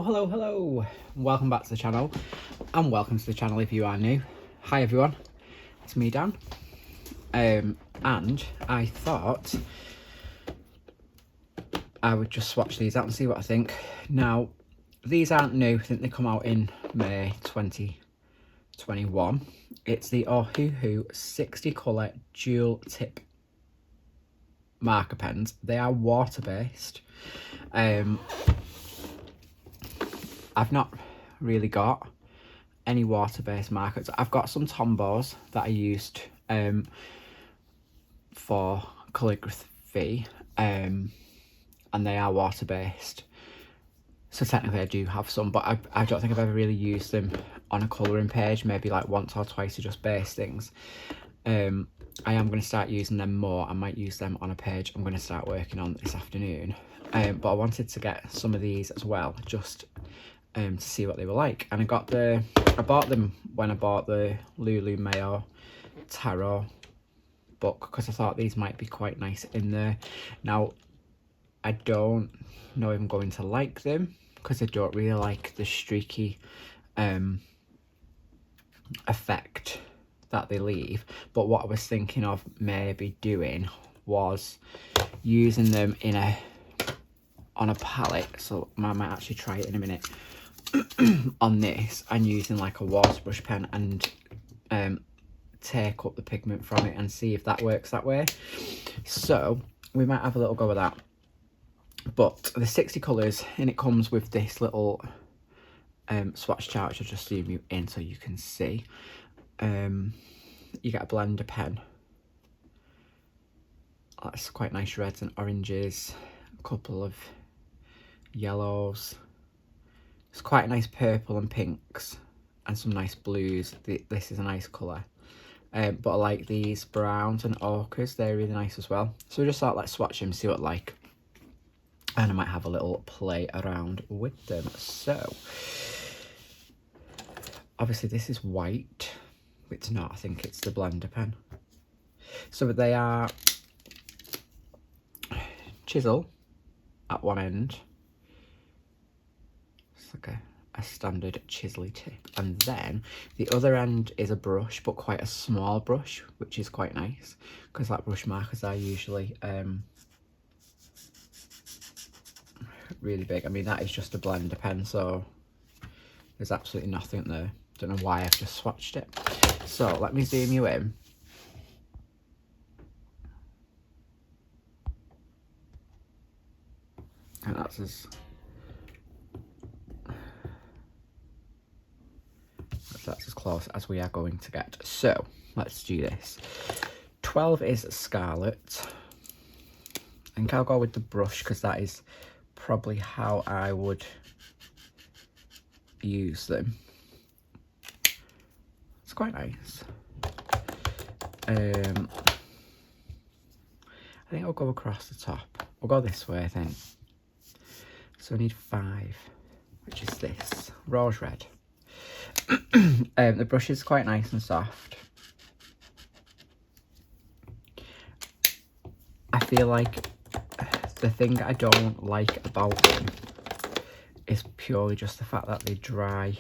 Hello. Welcome back to the channel, and welcome to the channel if you are new. Hi everyone, it's me, Dan. And I thought I would just swatch these out and see what I think. Now, these aren't new. I think they come out in May 2021. It's the Ohuhu 60 colour dual tip marker pens. They are water based. I've not really got any water-based markers. I've got some Tombos that I used for calligraphy, and they are water-based. So technically I do have some, but I don't think I've ever really used them on a colouring page, maybe like once or twice to just base things. I am going to start using them more. I might use them on a page I'm going to start working on this afternoon. But I wanted to get some of these as well, just to see what they were like. And I bought them when I bought the Lulu Mayo tarot book, because I thought these might be quite nice in there. Now, I don't know if I'm going to like them, because I don't really like the streaky effect that they leave. But what I was thinking of maybe doing was using them on a palette. So I might actually try it in a minute. On this, and using like a water brush pen and take up the pigment from it and see if that works that way. So we might have a little go with that. But the 60 colours, and it comes with this little swatch chart, which I'll just zoom you in so you can see. You get a blender pen. That's quite nice reds and oranges, a couple of yellows. It's quite a nice purple and pinks, and some nice blues. This is a nice colour. But I like these browns and ochres. They're really nice as well. So we just thought, let's swatch them, see what I like. And I might have a little play around with them. So, obviously this is white. It's not, I think it's the blender pen. So they are chisel at one end. Like a standard chisely tip, and then the other end is a brush, but quite a small brush, which is quite nice, because like brush markers are usually really big. I mean, that is just a blender pen, so there's absolutely nothing there. Don't know why I've just swatched it. So let me zoom you in. And that's as close as we are going to get. So let's do this. 12 is Scarlet. I think I'll go with the brush, because that is probably how I would use them. It's quite nice. I think I'll go across the top. We'll go this way, I think. So I need 5, which is this rose red. The brush is quite nice and soft. I feel like the thing I don't like about them is purely just the fact that they dry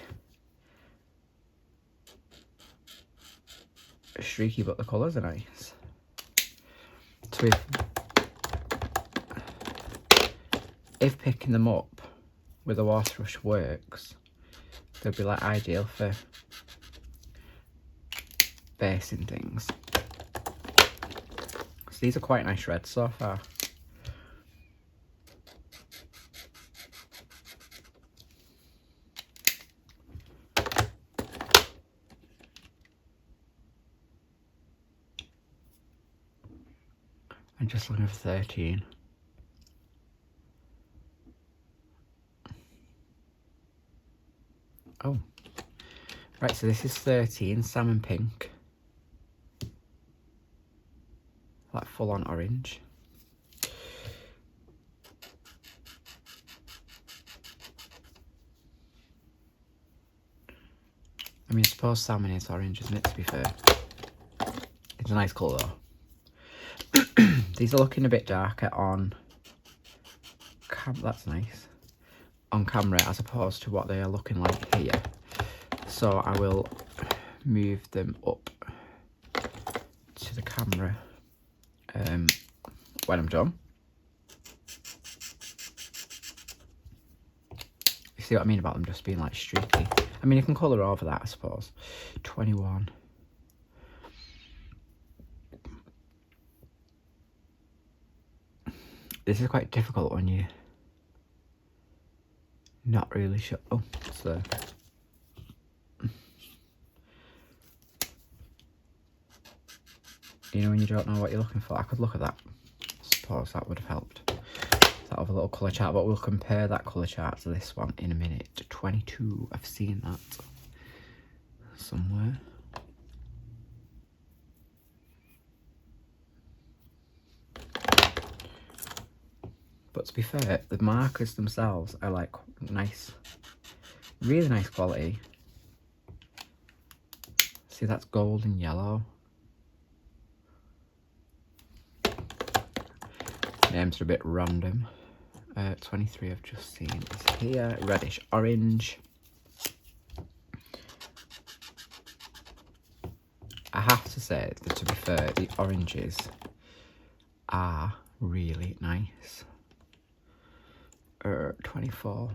streaky, but the colours are nice. So if picking them up with a water brush works, they'll be like ideal for basing things. So these are quite nice reds so far. I'm just looking for 13. Oh, right, so this is 13, salmon pink. Like full on orange. I mean, I suppose salmon is orange, isn't it, to be fair? It's a nice colour though. These are looking a bit darker on camp. That's nice. on camera as opposed to what they are looking like here. So I will move them up to the camera when I'm done. You see what I mean about them just being like streaky? I mean, you can colour over that, I suppose. 21. This is quite difficult when you're not really sure. Oh, it's there. You know when you don't know what you're looking for? I could look at that. I suppose that would have helped. That have a little colour chart, but we'll compare that colour chart to this one in a minute. 22, I've seen that somewhere. But to be fair, the markers themselves are like nice, really nice quality. See, that's gold and yellow. Names are a bit random. 23 I've just seen is here. Reddish orange. I have to say that, to be fair, the oranges are really nice. 24.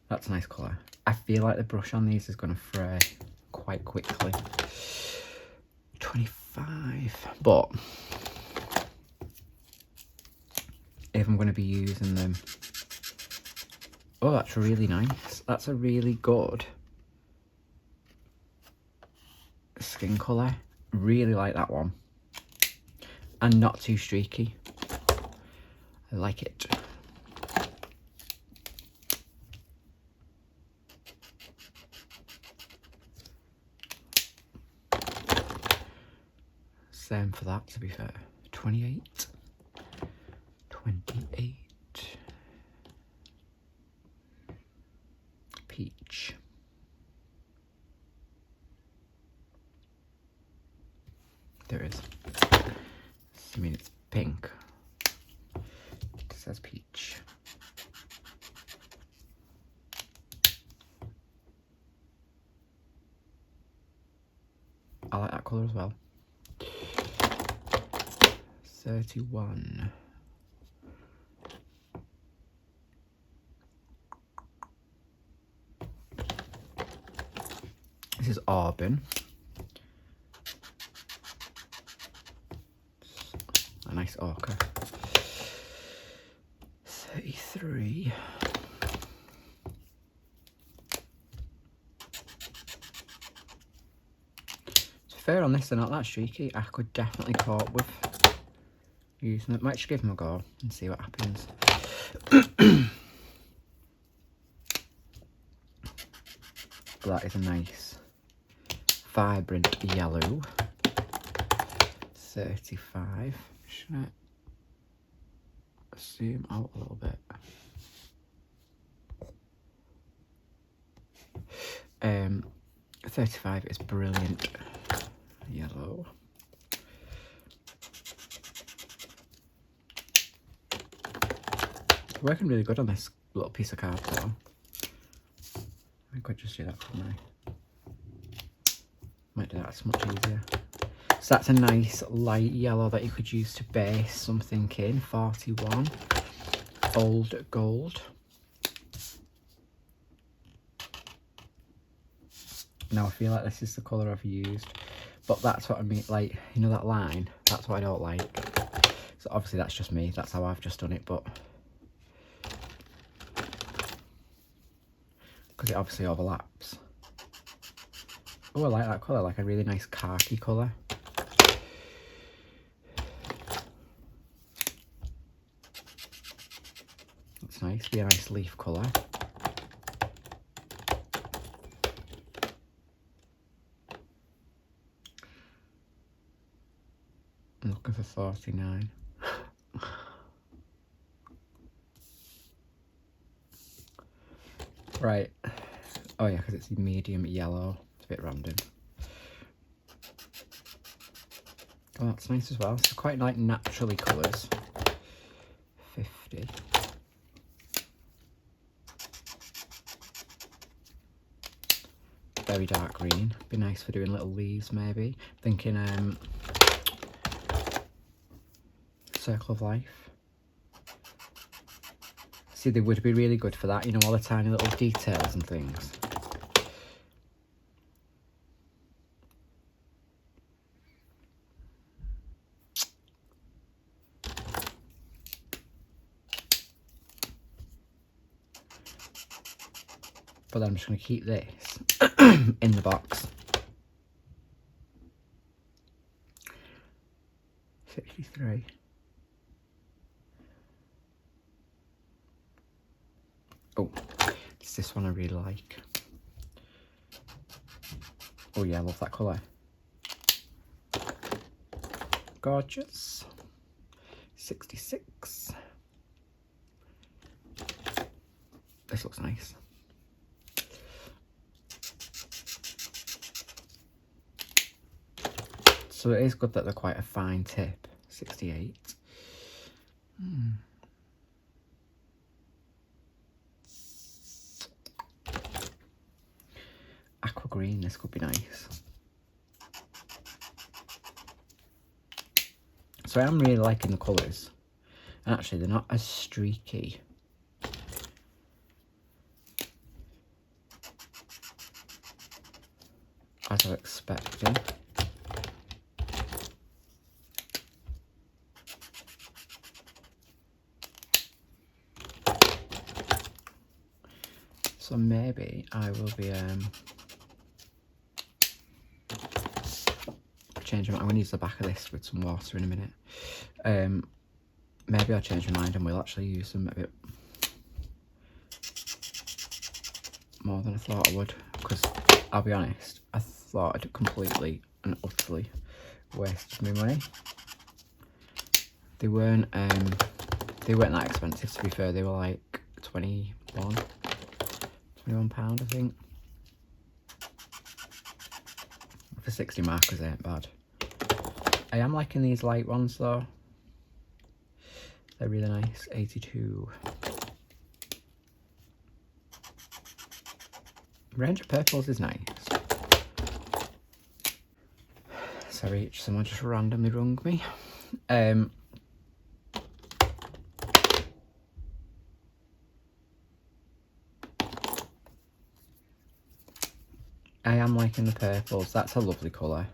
That's a nice colour. I feel like the brush on these is going to fray quite quickly. 25. But if I'm going to be using them... Oh, that's really nice. That's a really good skin colour. Really like that one. And not too streaky. I like it. Same for that, to be fair. 28. 28. Peach. There is. I mean, it's pink. It says peach. I like that colour as well. 31. This is Auburn. A nice ochre. 33. It's fair on this, they're not that streaky. I could definitely cope with using it. Might just give them a go and see what happens. That is a nice vibrant yellow. 35. Should I zoom out a little bit? 35 is brilliant yellow. Working really good on this little piece of card though. I could just do that for me. Might do that, it's much easier. So that's a nice light yellow that you could use to base something in. 41. Old gold. Now I feel like this is the colour I've used, but that's what I mean, like, you know that line? That's what I don't like. So obviously that's just me, that's how I've just done it, but because it obviously overlaps. Oh, I like that colour, like a really nice khaki colour. That's nice, be a nice leaf colour. I'm looking for 49. Right. Oh yeah, because it's medium yellow. It's a bit random. Oh, that's nice as well. So quite like naturally colours. 50. Very dark green. Be nice for doing little leaves maybe. Thinking circle of life. See, they would be really good for that, you know, all the tiny little details and things. But then I'm just going to keep this in the box. 63. Oh, it's this one I really like. Oh yeah, I love that colour. Gorgeous. 66. This looks nice. So it is good that they're quite a fine tip. 68. Aqua green, this could be nice. So I am really liking the colours. And actually they're not as streaky. As I expected. So maybe I will be changing. I'm going to use the back of this with some water in a minute. Maybe I'll change my mind and we'll actually use them a bit more than I thought I would. Because I'll be honest, I thought I'd completely and utterly wasted my money. They weren't that expensive, to be fair. They were like £21, I think. For 60 markers ain't bad. I am liking these light ones though. They're really nice. 82. Range of purples is nice. Sorry, someone just randomly rung me. I am liking the purples. That's a lovely colour.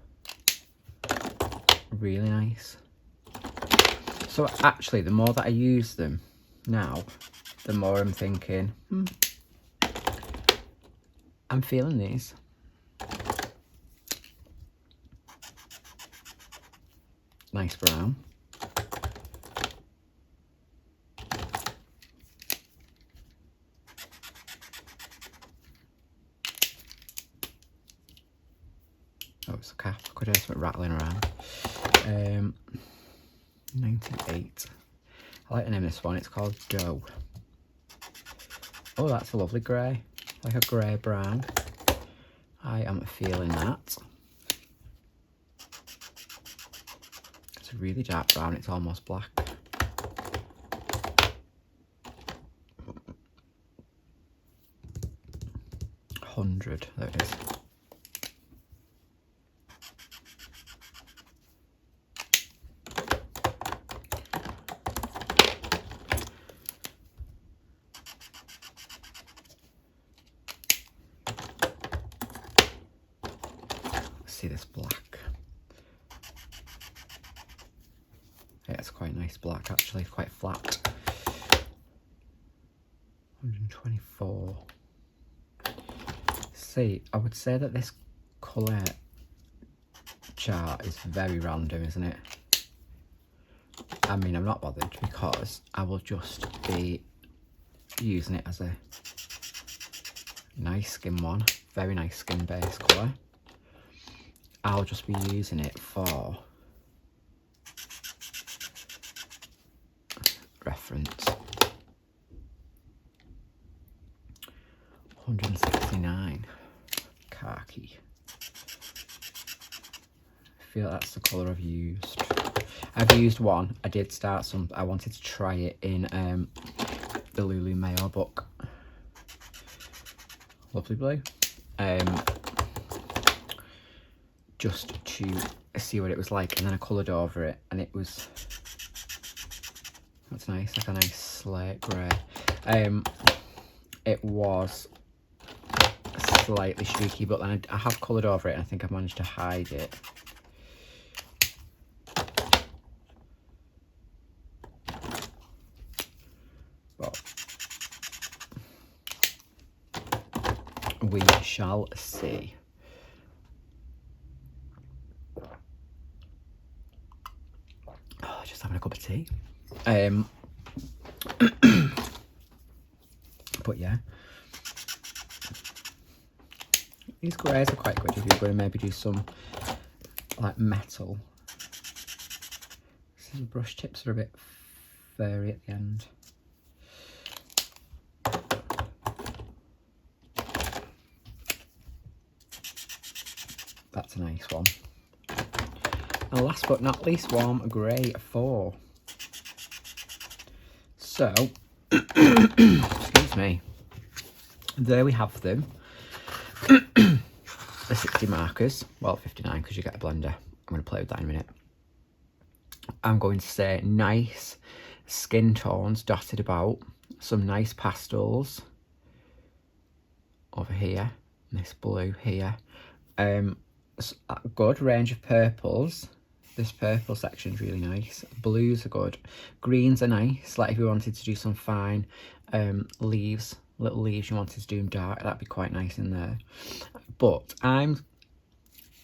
Really nice. So actually, the more that I use them now, the more I'm thinking, I'm feeling these. Nice brown. Oh, it's a cap. I could hear something rattling around. 98. I like the name of this one. It's called Dough. Oh, that's a lovely grey. Like a grey brown. I am feeling that. It's a really dark brown. It's almost black. $100. There it is. See this black. Yeah, it's quite nice black actually, quite flat. 124. See, I would say that this colour chart is very random, isn't it? I mean, I'm not bothered because I will just be using it as a nice skin one, very nice skin base colour. I'll just be using it for reference. 169. Khaki. feel that's the colour I've used. I've used one. I did start some. I wanted to try it in the Lulu Mayo book. Lovely blue. Just to see what it was like, and then I coloured over it, and it was, that's nice, like a nice slate grey. It was slightly streaky, but then I have coloured over it, and I think I've managed to hide it. But we shall see. Oh, just having a cup of tea. But yeah, these greys are quite good if you're going to maybe do some like metal. These brush tips are a bit furry at the end. That's a nice one. And last but not least, warm grey 4. So, excuse me, there we have them. The 60 markers, well 59 because you get a blender. I'm going to play with that in a minute. I'm going to say nice skin tones dotted about, some nice pastels over here, this blue here, a good range of purples. This purple section's really nice. Blues are good. Greens are nice, like if you wanted to do some fine leaves, little leaves, you wanted to do them dark, that'd be quite nice in there. But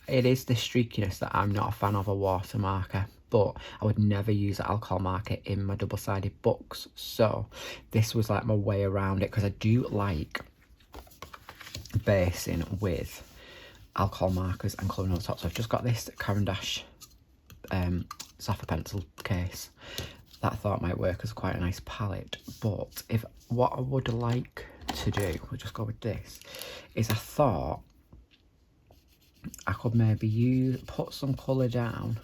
it is the streakiness that I'm not a fan of a water marker, but I would never use an alcohol marker in my double-sided books. So this was like my way around it, because I do like basing with alcohol markers and colouring over the top. So I've just got this Caran d'Ache Sapphire pencil case that I thought might work as quite a nice palette. But if what I would like to do, we'll just go with this, is I thought I could maybe put some colour down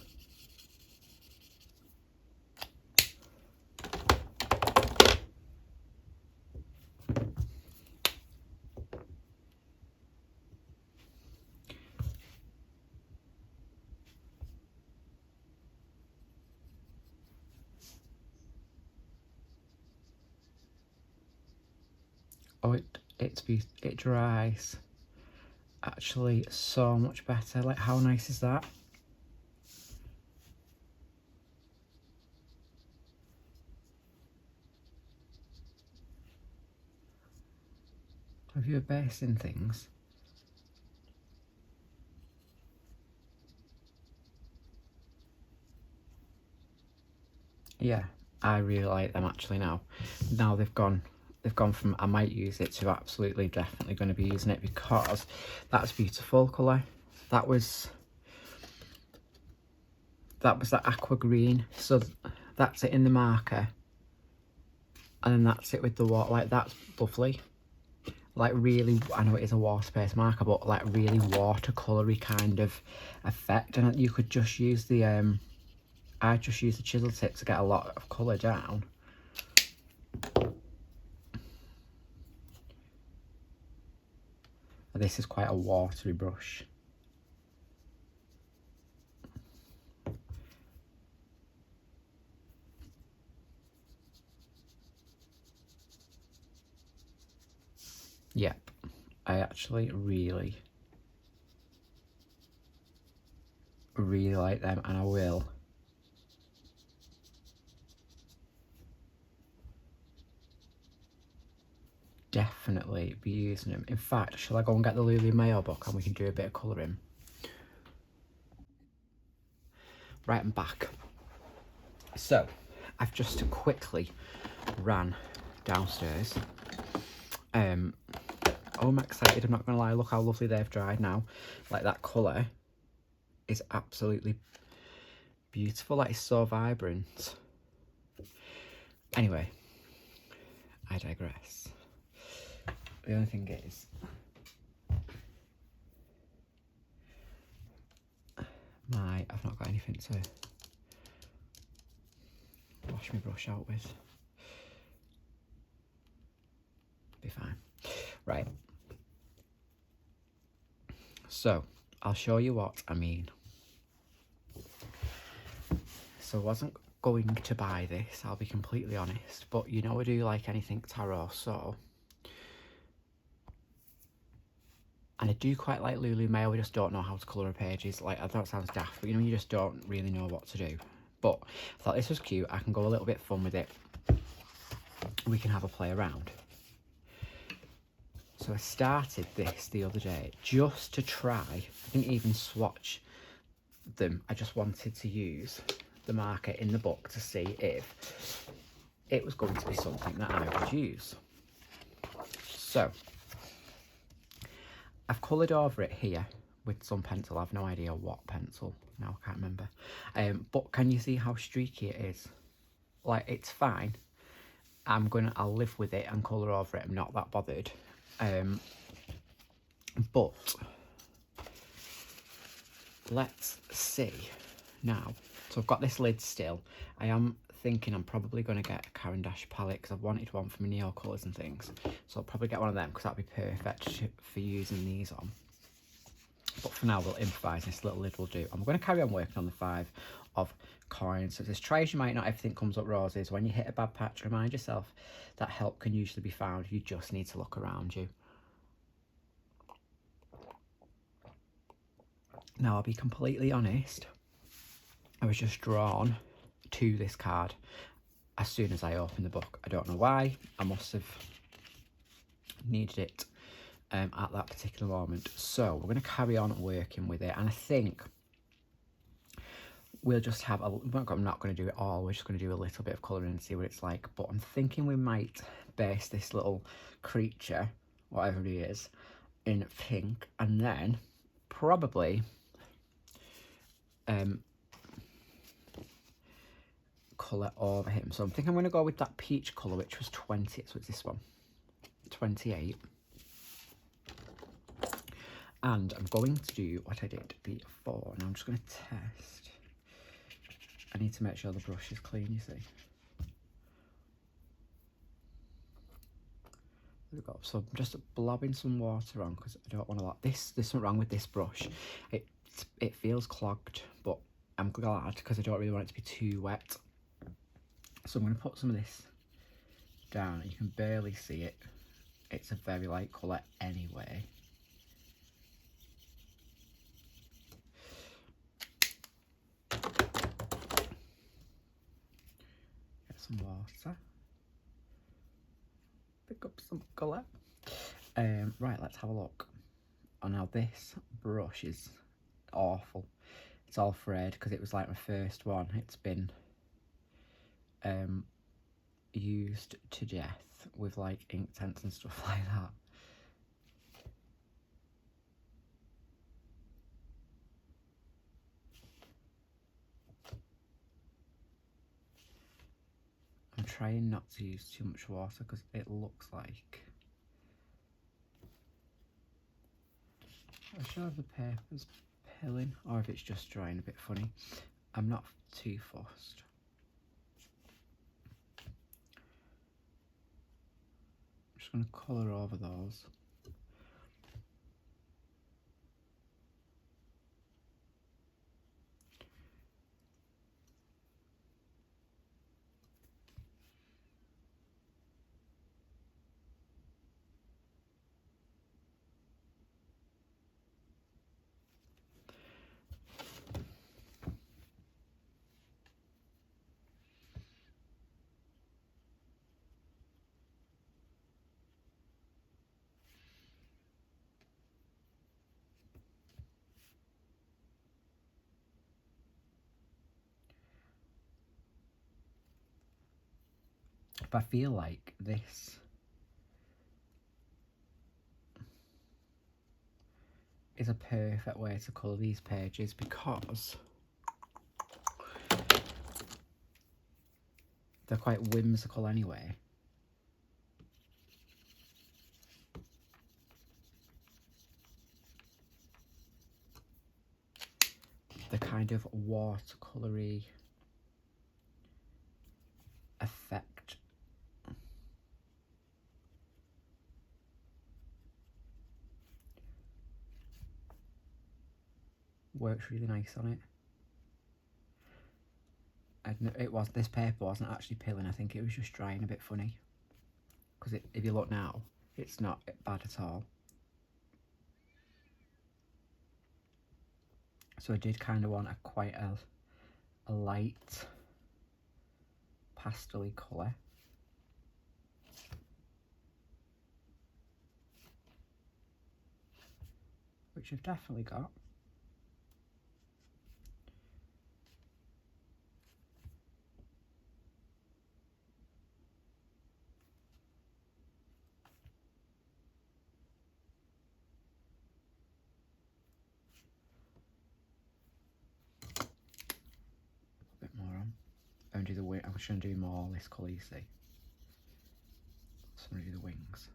it dries actually so much better. Like, how nice is that? Have you basing things? Yeah, I really like them actually now. Now they've gone from I might use it to absolutely definitely going to be using it, because that's beautiful colour. That was that aqua green. So that's it in the marker, and then that's it with the water. Like, that's lovely. Like, really, I know it is a water-based marker, but like really watercolory kind of effect. And you could just use the I just use the chisel tip to get a lot of colour down. This is quite a watery brush. Yep, I actually really like them, and I will definitely be using them. In fact, shall I go and get the Lulu Mayo book and we can do a bit of colouring? Right, I'm back. So, I've just quickly ran downstairs. Oh, I'm excited, I'm not going to lie. Look how lovely they've dried now. Like, that colour is absolutely beautiful. Like, it's so vibrant. Anyway, I digress. The only thing is, I've not got anything to wash my brush out with. Be fine. Right. So, I'll show you what I mean. So I wasn't going to buy this, I'll be completely honest, but you know I do like anything tarot, so. And I do quite like Lulu mayo, I just don't know how to colour her pages. Like, I know it sounds daft, but you know, you just don't really know what to do. But I thought this was cute, I can go a little bit fun with it. We can have a play around. So I started this the other day just to try. I didn't even swatch them, I just wanted to use the marker in the book to see if it was going to be something that I would use. So I've coloured over it here with some pencil. I've no idea what pencil now, I can't remember. But can you see how streaky it is? Like, it's fine. I'll live with it and colour over it. I'm not that bothered. But let's see now. So I've got this lid still. I am thinking I'm probably going to get a Caran d'Ache palette because I've wanted one for my neo colours and things. So I'll probably get one of them because that'd be perfect for using these on. But for now, we'll improvise. This little lid will do. I'm going to carry on working on the 5 of coins. So it says, try as you might, not everything comes up roses. When you hit a bad patch, remind yourself that help can usually be found. You just need to look around you. Now, I'll be completely honest. I was just drawn to this card as soon as I opened the book. I don't know why. I must have needed it at that particular moment. So we're going to carry on working with it. And I think we'll just have I'm not going to do it all. We're just going to do a little bit of colouring and see what it's like. But I'm thinking we might base this little creature, whatever he is, in pink. And then probably colour over him. So I'm thinking I'm going to go with that peach colour, which was 20. So it's this one, 28. And I'm going to do what I did before. And I'm just going to test. I need to make sure the brush is clean, you see. There we go. So I'm just blobbing some water on because I don't want to let this. There's something wrong with this brush. It feels clogged, but I'm glad because I don't really want it to be too wet. So I'm going to put some of this down. You can barely see it. It's a very light colour anyway. Get some water. Pick up some colour. Right, let's have a look. Oh, now this brush is awful. It's all frayed because it was like my first one. It's been used to death with like ink tents and stuff like that. I'm trying not to use too much water because it looks like, I'm sure if the paper's pilling or if it's just drying a bit funny. I'm not too fussed. I'm just going to colour over those. But I feel like this is a perfect way to colour these pages because they're quite whimsical anyway. the kind of watercolory effect. Works really nice on it. This paper wasn't actually pilling, I think it was just drying a bit funny. Because if you look now, it's not bad at all. So I did kind of want quite a light pastel-y colour. Which I've definitely got. A bit more on. And do the wing. I'm just going to do more this colour, you see. So I'm going to do the wings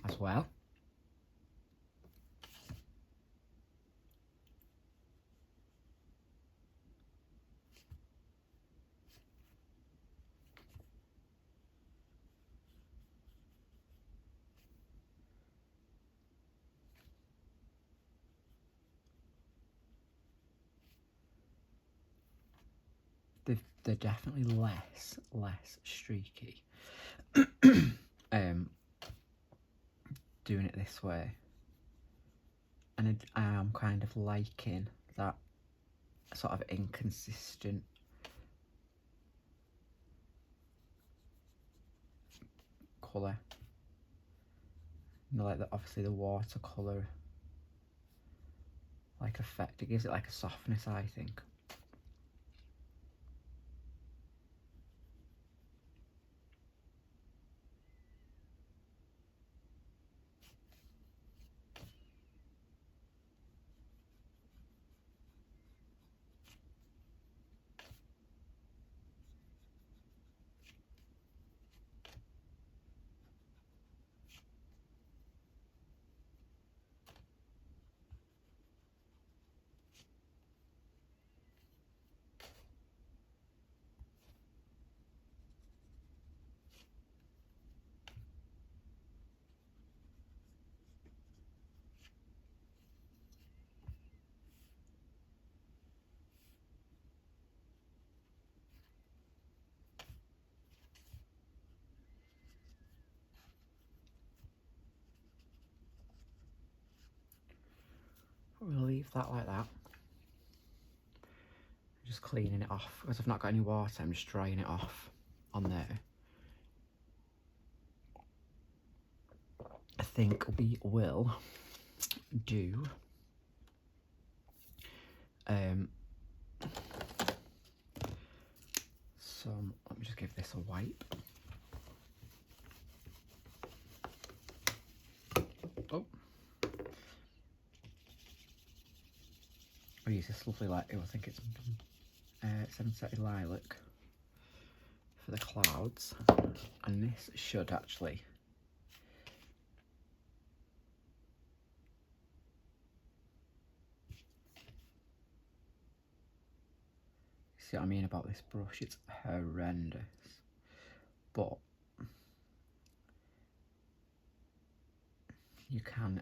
as well. They're definitely less streaky. Doing it this way, and I am kind of liking that sort of inconsistent colour. You know, like obviously the watercolour like effect, it gives it like a softness, I think. We'll leave that like that. Just cleaning it off because I've not got any water. I'm just drying it off on there. I think we will do some. Let me just give this a wipe. Oh. I use this lovely light. I think it's 730 lilac for the clouds, and this should actually see what I mean about this brush. It's horrendous, but you can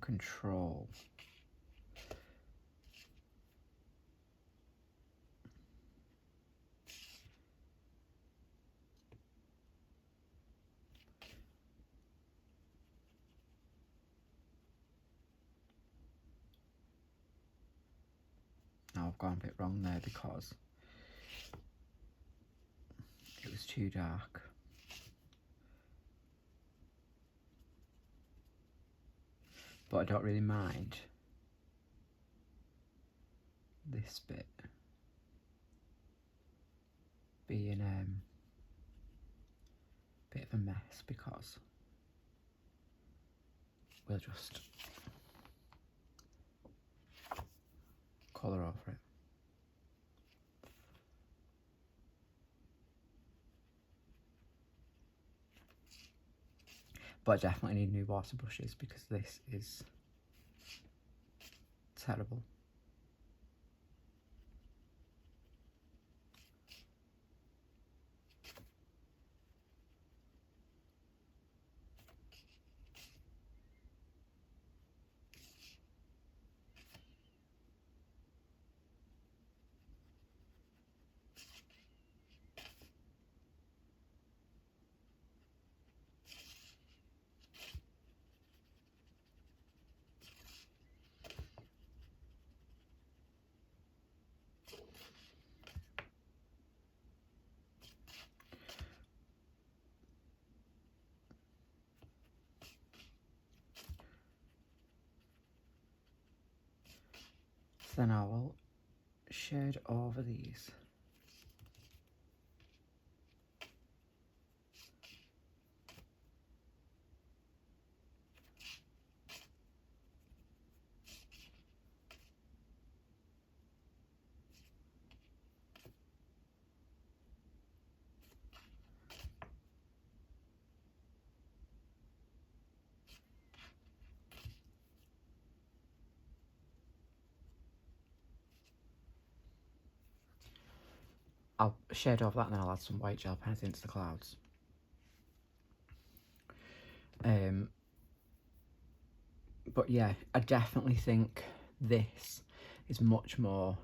control now. I've gone a bit wrong there because it was too dark. But I don't really mind this bit being a bit of a mess because we'll just colour over it. but I definitely need new water brushes because this is terrible. Then I will shade over these. I'll shade over that and then I'll add some white gel pen into the clouds. But yeah, I definitely think this is much more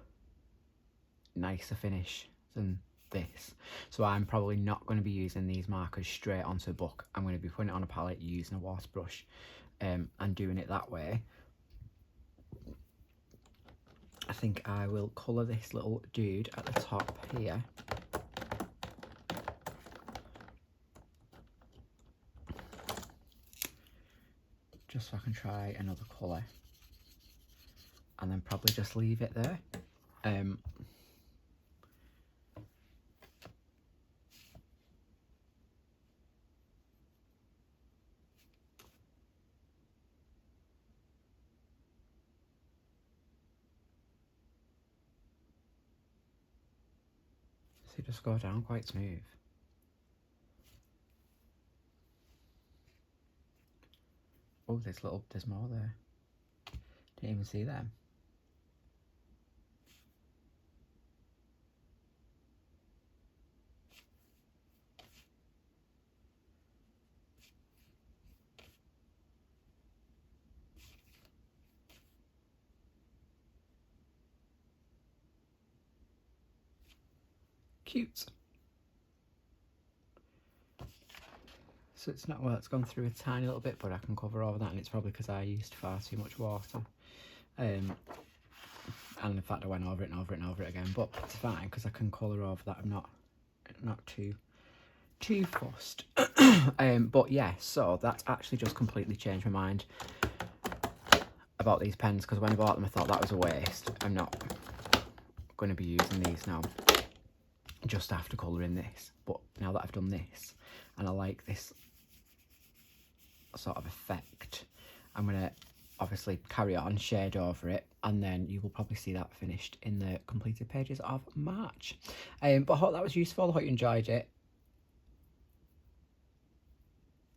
nicer finish than this. So I'm probably not going to be using these markers straight onto the book. I'm going to be putting it on a palette using a water brush and doing it that way. I think I will colour this little dude at the top here. Just so I can try another colour. And then probably just leave it there. So just go down quite smooth. Oh, there's more there. Didn't even see them. Cute. So it's not, well, it's gone through a tiny little bit, but I can cover over that, and it's probably because I used far too much water. And in fact I went over it and over it and over it again, but it's fine because I can colour over that. I'm not too fussed. But yeah, so that's actually just completely changed my mind about these pens, because when I bought them I thought that was a waste. I'm not going to be using these now just after colouring this, but now that I've done this and I like this sort of effect, I'm going to obviously carry on, shade over it, and then you will probably see that finished in the completed pages of March. But I hope that was useful. I hope you enjoyed it.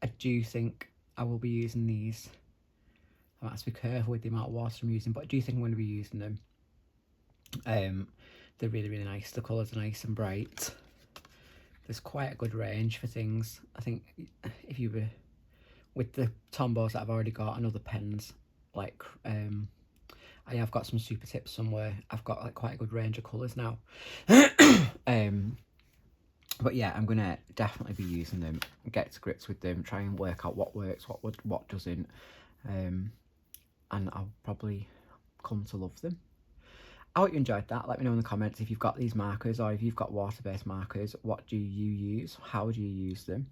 I do think I will be using these. I have to be careful with the amount of water I'm using, but I do think I'm going to be using them. They're really, really nice. The colours are nice and bright. There's quite a good range for things. I think if you were with the Tombos that I've already got and other pens, like I have got some super tips somewhere. I've got like quite a good range of colours now. But yeah, I'm gonna definitely be using them, get to grips with them, try and work out what works, what doesn't, and I'll probably come to love them. I hope you enjoyed that. Let me know in the comments if you've got these markers, or if you've got water-based markers, what do you use? How do you use them?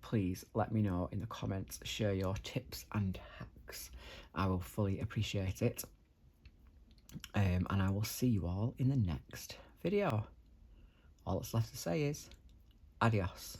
Please let me know in the comments. Share your tips and hacks. I will fully appreciate it. And I will see you all in the next video. All that's left to say is adios.